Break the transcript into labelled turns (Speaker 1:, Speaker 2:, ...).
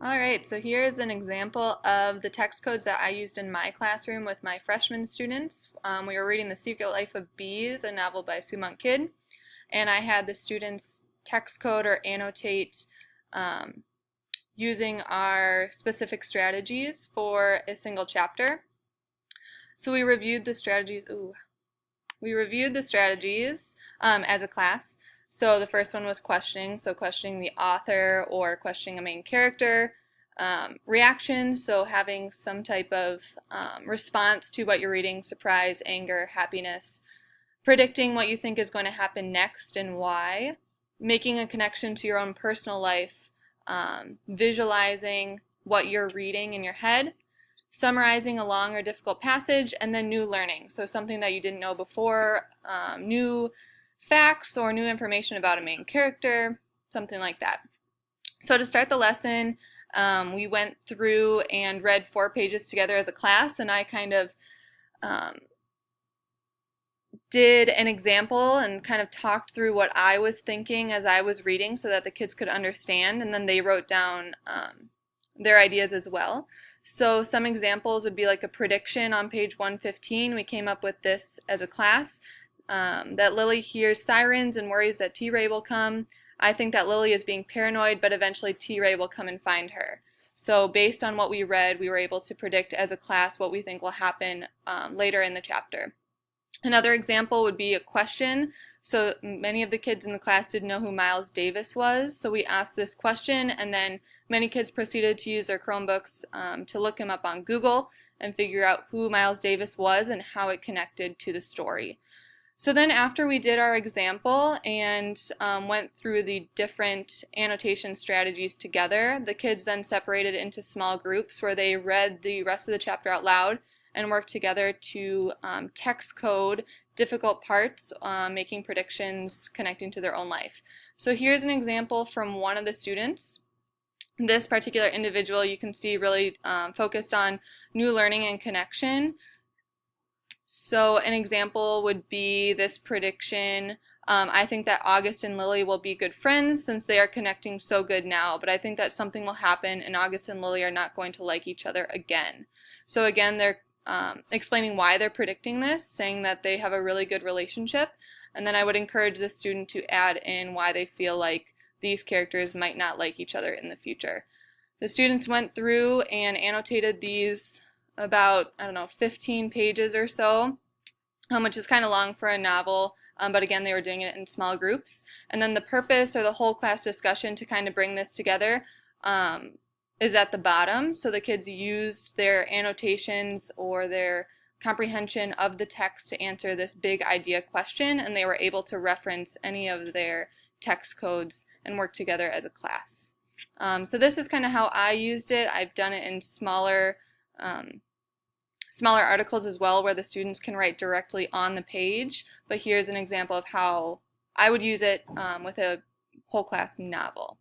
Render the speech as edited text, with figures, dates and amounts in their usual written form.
Speaker 1: All right, so here's an example of the text codes that I used in my classroom with my freshman students. We were reading The Secret Life of Bees, a novel by Sue Monk Kidd, and I had the students text code or annotate um, using our specific strategies for a single chapter. So we reviewed the strategies. As a class. So the first one was questioning, so questioning the author or questioning a main character. Reactions, so having some type of response to what you're reading, surprise, anger, happiness. Predicting what you think is going to happen next and why. Making a connection to your own personal life. Visualizing what you're reading in your head. Summarizing a long or difficult passage, and then new learning, so something that you didn't know before, new facts or new information about a main character, something like that. So to start the lesson, we went through and read 4 pages together as a class, and I kind of did an example and kind of talked through what I was thinking as I was reading so that the kids could understand, and then they wrote down their ideas as well. So some examples would be like a prediction on page 115. We came up with this as a class, that Lily hears sirens and worries that T-Ray will come. I think that Lily is being paranoid, but eventually T-Ray will come and find her. So based on what we read, we were able to predict as a class what we think will happen later in the chapter. Another example would be a question. So many of the kids in the class didn't know who Miles Davis was, so we asked this question, and then many kids proceeded to use their Chromebooks to look him up on Google and figure out who Miles Davis was and how it connected to the story. So then after we did our example and went through the different annotation strategies together, the kids then separated into small groups where they read the rest of the chapter out loud and work together to text code difficult parts, making predictions connecting to their own life. So here's an example from one of the students. This particular individual, you can see, really focused on new learning and connection. So an example would be this prediction. I think that August and Lily will be good friends since they are connecting so good now, but I think that something will happen and August and Lily are not going to like each other again. So again, they're explaining why they're predicting this, saying that they have a really good relationship, and then I would encourage the student to add in why they feel like these characters might not like each other in the future. The students went through and annotated these about, 15 pages or so, which is kind of long for a novel, but again, they were doing it in small groups. And then the purpose or the whole class discussion to kind of bring this together is at the bottom. So the kids used their annotations or their comprehension of the text to answer this big idea question, and they were able to reference any of their text codes and work together as a class. So this is kind of how I used it. I've done it in smaller articles as well, where the students can write directly on the page, but here's an example of how I would use it with a whole class novel.